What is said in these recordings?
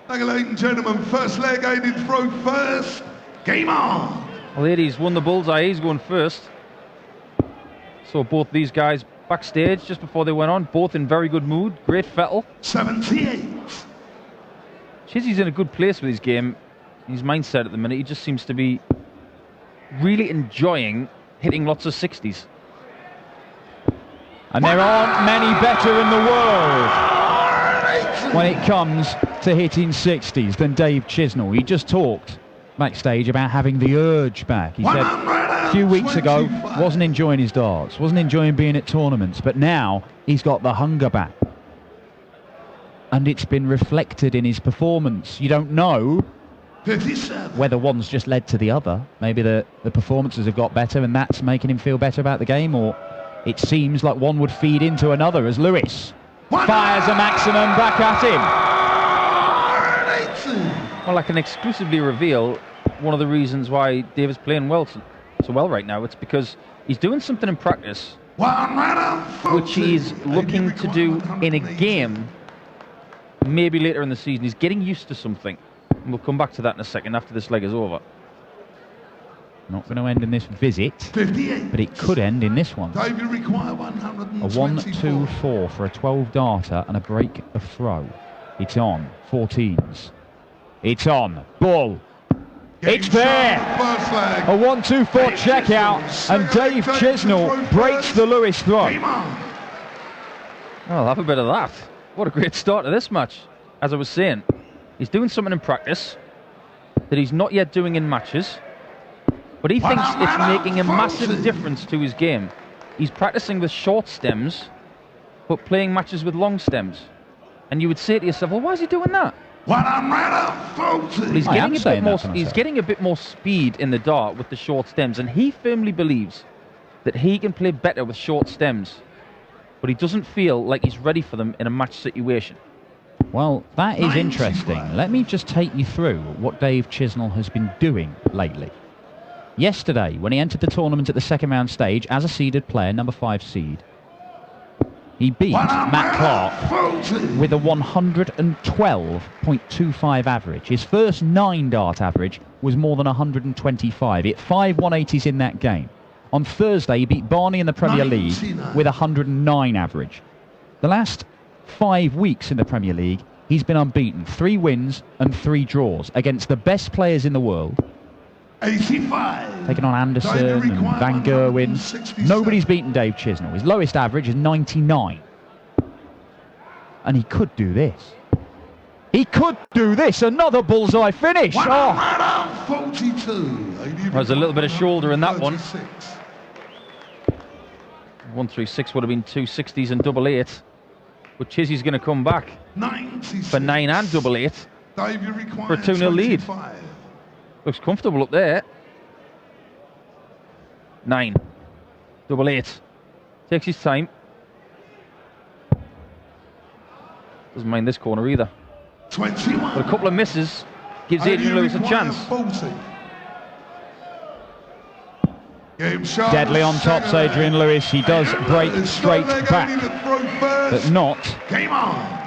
Ladies and gentlemen, first leg aided throw first. Game on. Ladies won the bullseye. He's going first. So both these guys backstage just before they went on, both in very good mood. Great fettle. 78. Chizzy's in a good place with his game, his mindset at the minute. He just seems to be really enjoying hitting lots of 60s. And there aren't many better in the world when it comes to hitting 60s than Dave Chisnall. He just talked backstage about having the urge back. He said a few weeks ago wasn't enjoying his darts, wasn't enjoying being at tournaments, but now he's got the hunger back. And it's been reflected in his performance. You don't know 57. whether one's just led to the other. Maybe the performances have got better and that's making him feel better about the game, or it seems like one would feed into another as Lewis fires a maximum back at him. Well, I can exclusively reveal one of the reasons why Dave is playing so well right now. It's because he's doing something in practice which he's looking to do in a game maybe later in the season. He's getting used to something, and we'll come back to that in a second after this leg is over. Not going to end in this visit, 58. but it could end in this one. Dave, you require A 124. 1-2-4 for a 12-darter and a break of throw. It's on. 14s. It's on. Bull. It's there. First leg. A 1-2-4 checkout, and Dave Chisnall breaks the Lewis throw. Game on. I'll have a bit of that. What a great start to this match. As I was saying, he's doing something in practice that he's not yet doing in matches, but he thinks it's making a massive difference to his game. He's practicing with short stems, but playing matches with long stems. And you would say to yourself, well, why is he doing that? Well, he's getting a bit more speed in the dart with the short stems, and he firmly believes that he can play better with short stems, but he doesn't feel like he's ready for them in a match situation. Well, that is interesting. Let me just take you through what Dave Chisnall has been doing lately. Yesterday, when he entered the tournament at the second round stage as a seeded player, number 5 seed, he beat Matt Clark with a 112.25 average. His first 9-dart average was more than 125. He hit 5 180s in that game. On Thursday, he beat Barney in the Premier League with 109 average. The last 5 weeks in the Premier League, he's been unbeaten. 3 wins and 3 draws against the best players in the world. 85. Taking on Anderson and Van Gerwen. Nobody's beaten Dave Chisnall. His lowest average is 99. And he could do this. He could do this. Another bullseye finish. Oh. 42. There's a little bit of shoulder in that one. 136 would have been 2 60s and double 8. But Chizzy's going to come back 96. for 9 and double 8 Dave, you for a 2-0 lead. Looks comfortable up there. 9. Double 8. Takes his time. Doesn't mind this corner either. 21. But a couple of misses gives Adrian Lewis a chance. 40. Deadly on tops, Adrian Lewis. He does break straight back, but not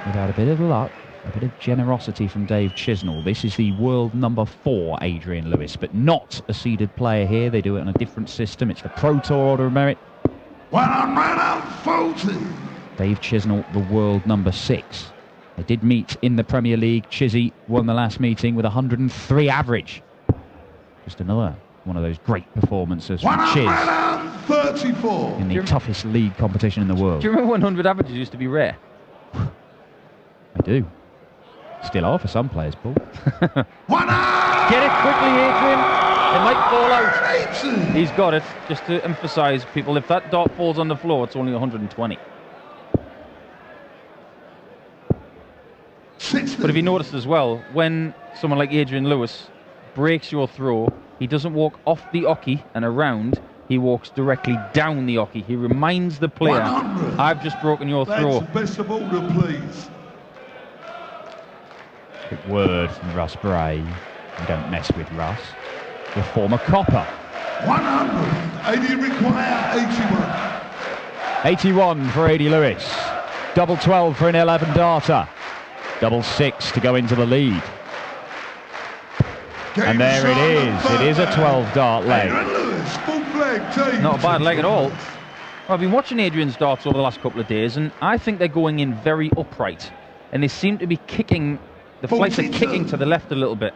without a bit of luck. A bit of generosity from Dave Chisnall. This is the world number 4, Adrian Lewis, but not a seeded player here. They do it on a different system. It's the Pro Tour Order of Merit. 140. Dave Chisnall, the world number 6. They did meet in the Premier League. Chizzy won the last meeting with 103 average. Just another one of those great performances from Chiz in the toughest league competition in the world. Do you remember when 100 averages used to be rare? I do. Still are for some players, Paul. Get it quickly, Adrian. It might fall out. He's got it. Just to emphasise, people, if that dart falls on the floor, it's only 120. But if you notice as well, when someone like Adrian Lewis breaks your throw, he doesn't walk off the oche and around. He walks directly down the oche. He reminds the player, I've just broken your throw. Best of order, please. Good word from Russ Bray. You don't mess with Russ. The former copper. 100. 80 require 81. 81 for 80 Lewis. Double 12 for an 11 darter. Double six to go into the lead. Game And there it shot is. number It is a 12-dart leg. Adrian Lewis, full flag take. Not a bad leg at all. I've been watching Adrian's darts over the last couple of days, and I think they're going in very upright. And they seem to be kicking, the flights are kicking to the left a little bit.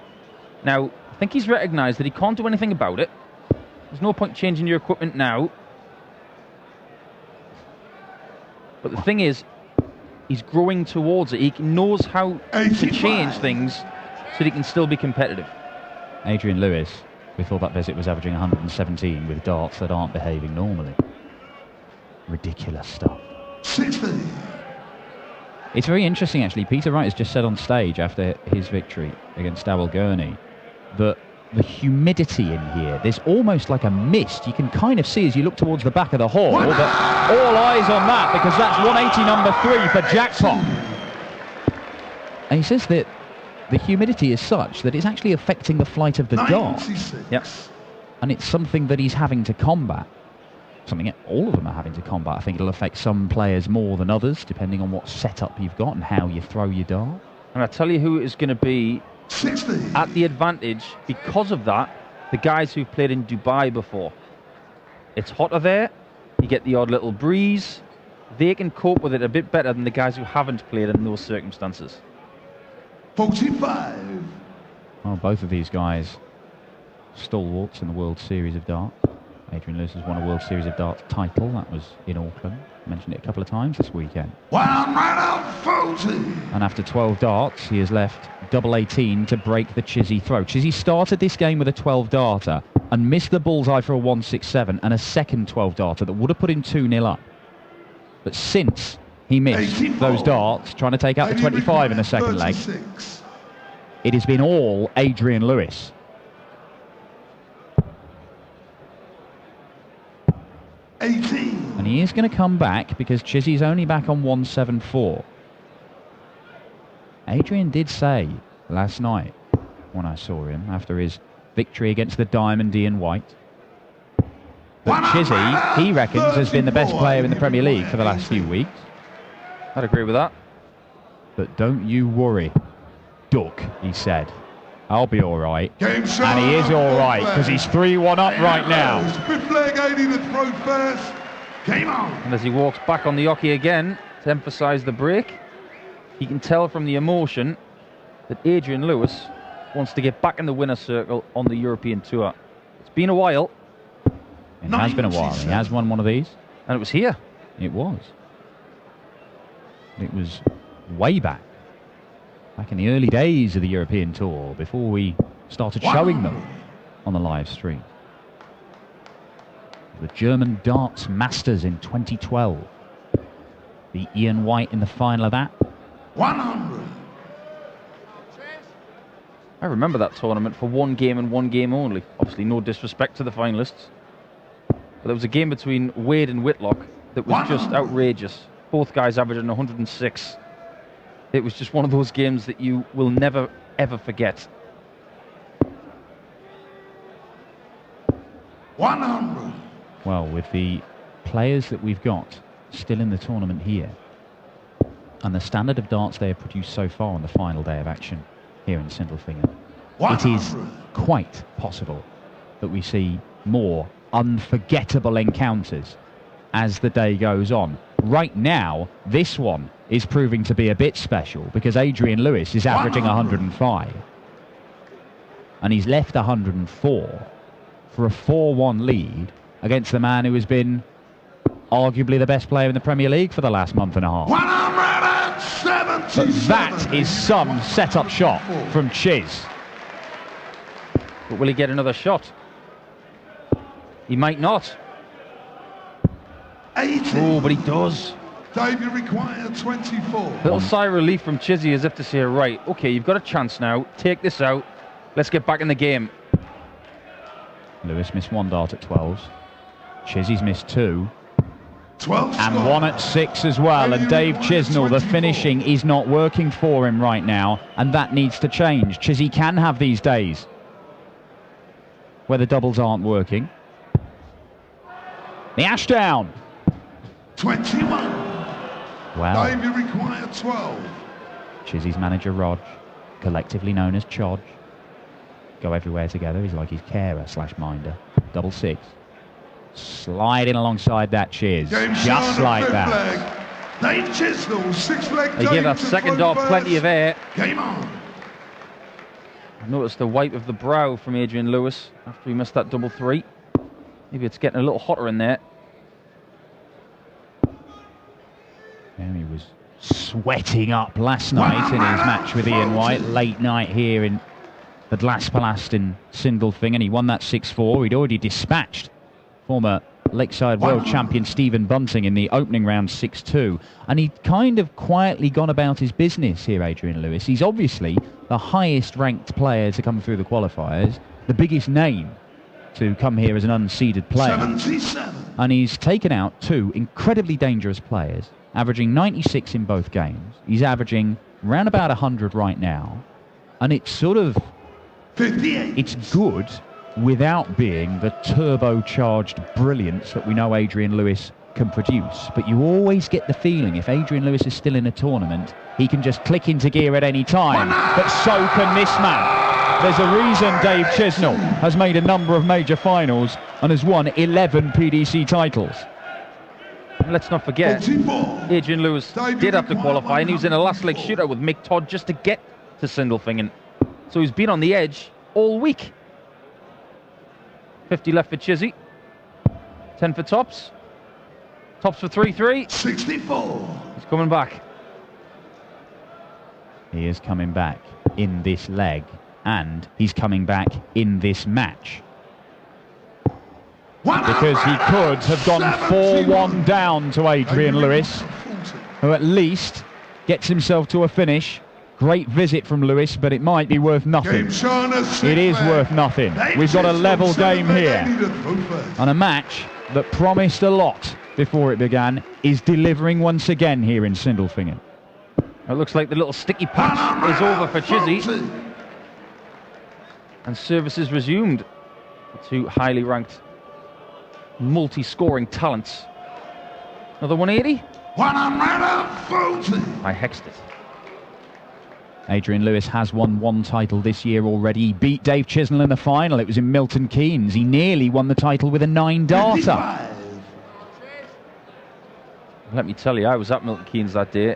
Now, I think he's recognised that he can't do anything about it. There's no point changing your equipment now. But the thing is, he's growing towards it. He knows how to change things so that he can still be competitive. Adrian Lewis, we thought that visit was averaging 117 with darts that aren't behaving normally. Ridiculous stuff. 60. It's very interesting, actually. Peter Wright has just said on stage after his victory against Dawel Gurney that the humidity in here, there's almost like a mist. You can kind of see as you look towards the back of the hall, but all eyes on that because that's 180 number 3 for jackpot. And he says that the humidity is such that it's actually affecting the flight of the dart. Yep. And it's something that he's having to combat. Something that all of them are having to combat. I think it'll affect some players more than others, depending on what setup you've got and how you throw your dart. And I tell you who is going to be 60. at the advantage because of that, the guys who've played in Dubai before. It's hotter there, you get the odd little breeze, they can cope with it a bit better than the guys who haven't played in those circumstances. 45. Well, both of these guys stalwarts in the World Series of Darts. Adrian Lewis has won a World Series of Darts title. That was in Auckland. I mentioned it a couple of times this weekend. One right out, 40. And after 12 darts, he has left double 18 to break the Chizzy throw. Chizzy started this game with a 12-darter and missed the bullseye for a 167 and a second 12-darter that would have put him 2-0 up. But since he missed 84. those darts, trying to take out the 25 in the second leg, 36. it has been all Adrian Lewis. 18. And he is going to come back because Chizzy's only back on 174. Adrian did say last night when I saw him after his victory against the Diamond Ian White that Chizzy, he reckons, has been the best player in the Premier League for the last few weeks. I'd agree with that. But don't you worry, Duck, he said. I'll be all right. Game shot. And he is all right because he's 3-1 up right now. Fifth leg, 80 to throw first. Game on. And as he walks back on the oche again to emphasise the break, you can tell from the emotion that Adrian Lewis wants to get back in the winner's circle on the European Tour. It's been a while. It has been a while. He has won one of these. And it was here. It was. It was way back in the early days of the European Tour, before we started showing them on the live stream. The German Darts Masters in 2012. The Ian White in the final of that. 100. I remember that tournament for one game and one game only. Obviously, no disrespect to the finalists. But there was a game between Wade and Whitlock that was just outrageous. Both guys averaging 106. It was just one of those games that you will never, ever forget. 100. Well, with the players that we've got still in the tournament here, and the standard of darts they have produced so far on the final day of action here in Sindelfingen, it is quite possible that we see more unforgettable encounters as the day goes on. Right now, this one is proving to be a bit special because Adrian Lewis is averaging 105. And he's left 104 for a 4-1 lead against the man who has been arguably the best player in the Premier League for the last month and a half. 177. But that is some set-up shot from Chiz. But will he get another shot? He might not. 80. Oh, but he does. Dave, you require 24. Little sigh of relief from Chizzy as if to say, right, okay, you've got a chance now. Take this out. Let's get back in the game. Lewis missed one dart at 12s. Chizzy's missed 2. 12 And score. 1 at 6 as well. And Dave Chisnall, the finishing is not working for him right now. And that needs to change. Chizzy can have these days where the doubles aren't working. The Ashdown. 21. Wow. Dave, you require 12. Chizzy's manager Rog, collectively known as Chodge, go everywhere together. He's like his carer / minder. 6-6. Sliding alongside that Chiz, just like that. Dave Chisnall, 6-leg. They give that second off plenty of air. Game on. I noticed the wipe of the brow from Adrian Lewis after he missed that double 3. Maybe it's getting a little hotter in there. And he was sweating up last night in his match with Ian White. Late night here in the Glaspalast in Sindelfingen. He won that 6-4. He'd already dispatched former Lakeside World Champion Stephen Bunting in the opening round 6-2. And he'd kind of quietly gone about his business here, Adrian Lewis. He's obviously the highest ranked player to come through the qualifiers, the biggest name to come here as an unseeded player. 77. And he's taken out 2 incredibly dangerous players, averaging 96 in both games. He's averaging around about 100 right now. And it's sort of... 58. It's good without being the turbocharged brilliance that we know Adrian Lewis can produce. But you always get the feeling if Adrian Lewis is still in a tournament, he can just click into gear at any time. But so can this man. There's a reason Dave Chisnall has made a number of major finals and has won 11 PDC titles. Let's not forget, 44. Adrian Lewis did have to qualify, and he was in a last leg shootout with Mick Todd just to get to Sindelfingen. So he's been on the edge all week. 50 left for Chizzy. 10 for Tops. Tops for 3-3. 64. He's coming back. He is coming back in this leg, and he's coming back in this match. Because he could have gone 4-1 down to Adrian Lewis, who at least gets himself to a finish. Great visit from Lewis, but it might be worth nothing. It is worth nothing. We've got a level game here. And a match that promised a lot before it began is delivering once again here in Sindelfingen. It looks like the little sticky patch is over for Chizzy. And services resumed for 2 highly ranked multi-scoring talents. Another 180. 140. I hexed it. Adrian Lewis has won 1 title this year already. He beat Dave Chisnall in the final. It was in Milton Keynes. He nearly won the title with a 9-darter. Let me tell you, I was at Milton Keynes that day.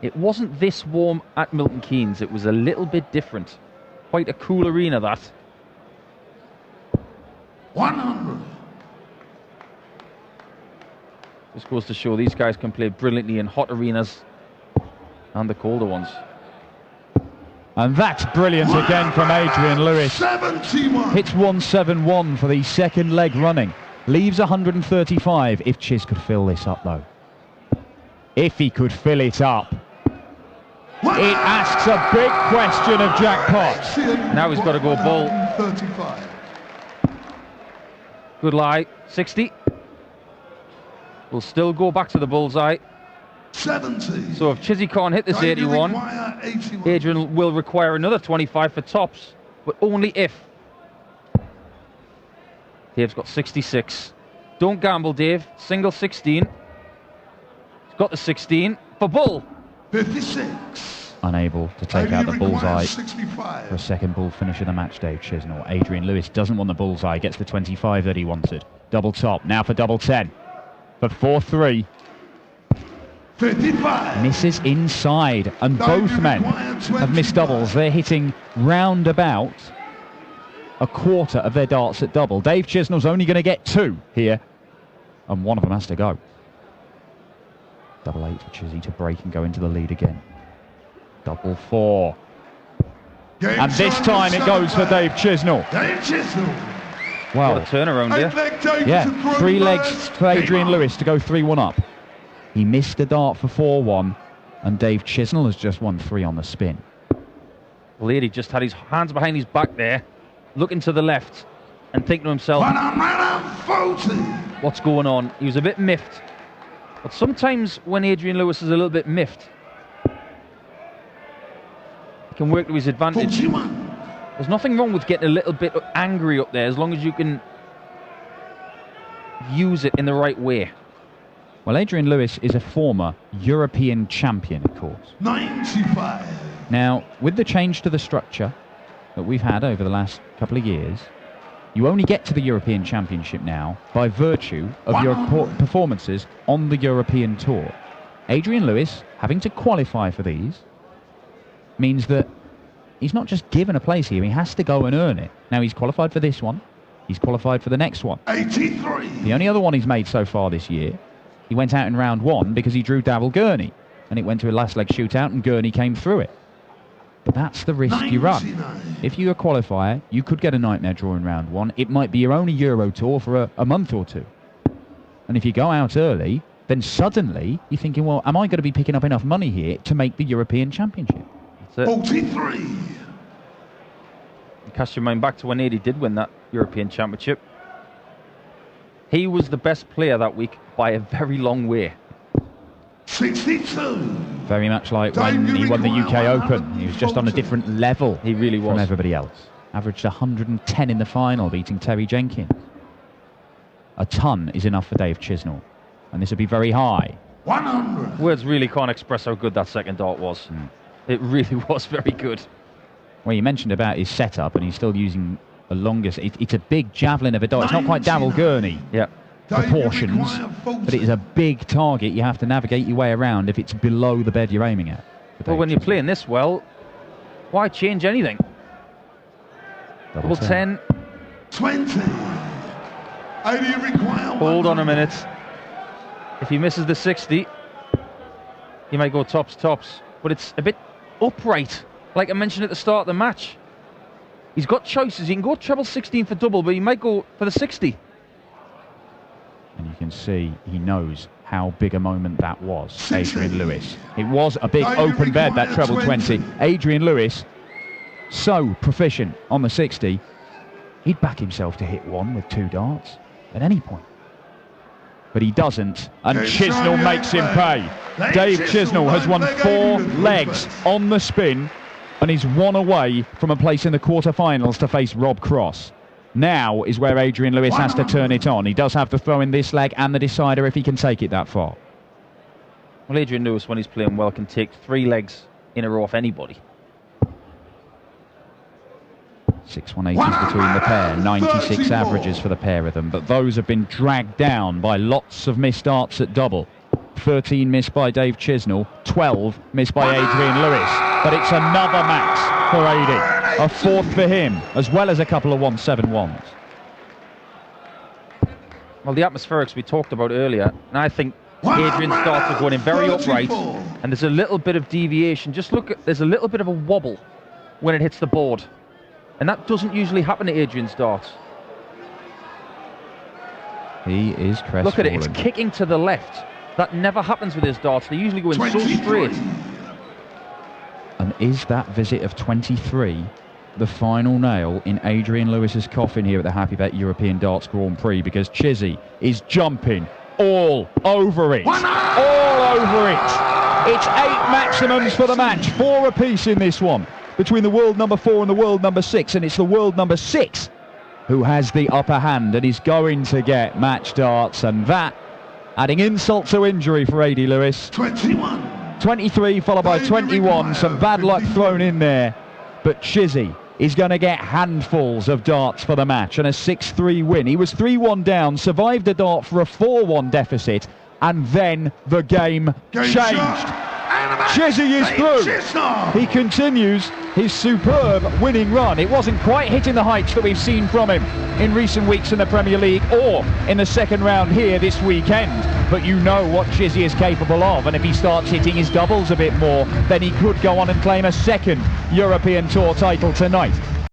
It wasn't this warm at Milton Keynes. It was a little bit different. Quite a cool arena, that. 100. This goes to show these guys can play brilliantly in hot arenas and the colder ones. And that's brilliant again from Adrian Lewis. 71. Hits 171 for the second leg running. Leaves 135 if Chiz could fill this up, though. If he could fill it up. It asks a big question of jackpot. Now he's got to go bull. 35. Good lie. 60. We'll still go back to the bullseye. 70. So if Chizzy can't hit this 81, Adrian will require another 25 for Tops, but only if. Dave's got 66. Don't gamble, Dave. Single 16. He's got the 16 for bull. 56. Unable to take out the bullseye 65. for a second bull finish of the match, Dave Chisnall. Adrian Lewis doesn't want the bullseye, gets the 25 that he wanted. Double top, now for double 10. For 4-3. 55. Misses inside, and both men have missed doubles. They're hitting round about a quarter of their darts at double. Dave Chisnall's only going to get 2 here, and one of them has to go. Double 8 for Chizzy to break and go into the lead again. Double 4. And this time it goes for Dave Chisnall. Dave Chisnall. Well, What a turnaround here. yeah, 3 legs for Adrian Lewis to go 3-1 up. He missed a dart for 4-1, and Dave Chisnall has just won 3 on the spin. Well, he just had his hands behind his back there, looking to the left and thinking to himself, 140. what's going on? He was a bit miffed. But sometimes when Adrian Lewis is a little bit miffed, he can work to his advantage. 41. There's nothing wrong with getting a little bit angry up there as long as you can use it in the right way. Well, Adrian Lewis is a former European champion, of course. 95. Now, with the change to the structure that we've had over the last couple of years, you only get to the European Championship now by virtue of your performances on the European Tour. Adrian Lewis, having to qualify for these, means that he's not just given a place here, he has to go and earn it. Now, he's qualified for this one, he's qualified for the next one. 83. The only other one he's made so far this year, he went out in round 1 because he drew Davil Gurney, and it went to a last leg shootout and Gurney came through it. But that's the risk you run. If you're a qualifier, you could get a nightmare draw in round 1. It might be your only Euro Tour for a month or two. And if you go out early, then suddenly you're thinking, well, am I going to be picking up enough money here to make the European Championship? That's it. 43. Cast your mind back to when Eddie did win that European Championship. He was the best player that week by a very long way. 62. Very much like when he won the UK Open. He was just on a different level. He really was. From everybody else. Averaged 110 in the final, beating Terry Jenkins. A ton is enough for Dave Chisnall. And this would be very high. 100. Words really can't express how good that second dart was. It really was very good. Well, you mentioned about his setup, and he's still using the longest. It's a big javelin of a dart. It's not quite Davil Gurney proportions, but it is a big target. You have to navigate your way around if it's below the bed you're aiming at. Well, when you're playing this well, why change anything? Double 10. 20. Hold on a minute. If he misses the 60, he might go tops. But it's a bit upright, like I mentioned at the start of the match. He's got choices. He can go treble 16 for double, but he might go for the 60. And you can see he knows how big a moment that was, Adrian Lewis. It was a big open bed, that treble 20. Adrian Lewis, so proficient on the 60, he'd back himself to hit one with 2 darts at any point. But he doesn't, and Chisnall makes him pay. Dave Chisnall has won 4 legs on the spin, and he's 1 away from a place in the quarterfinals to face Rob Cross. Now is where Adrian Lewis has to turn it on. He does have to throw in this leg and the decider if he can take it that far. Well, Adrian Lewis, when he's playing well, can take 3 legs in a row off anybody. 6-1-80s between the pair, 96 averages for the pair of them, but those have been dragged down by lots of missed darts at double. 13 missed by Dave Chisnall, 12 missed by Adrian Lewis, but it's another max for AD, a 4th for him, as well as a couple of 1-7-1s. Well, the atmospherics we talked about earlier, and I think Adrian's darts are going in very upright, and there's a little bit of deviation. Just look, there's a little bit of a wobble when it hits the board. And that doesn't usually happen to Adrian's darts. He is crestfallen. Look at it, it's kicking to the left. That never happens with his darts. They usually go in so straight. And is that visit of 23 the final nail in Adrian Lewis's coffin here at the HappyBet European Darts Grand Prix? Because Chizzy is jumping all over it. All over it. It's 8 maximums for the match. 4 apiece in this one, between the world number 4 and the world number 6, and it's the world number 6 who has the upper hand and is going to get match darts, and that adding insult to injury for AD Lewis. 23 followed by 21, some bad luck thrown in there, but Chizzy is going to get handfuls of darts for the match and a 6-3 win. He was 3-1 down, survived a dart for a 4-1 deficit, and then the game changed. Chizzy is through. He continues his superb winning run. It wasn't quite hitting the heights that we've seen from him in recent weeks in the Premier League or in the second round here this weekend. But you know what Chizzy is capable of, and if he starts hitting his doubles a bit more, then he could go on and claim a second European Tour title tonight.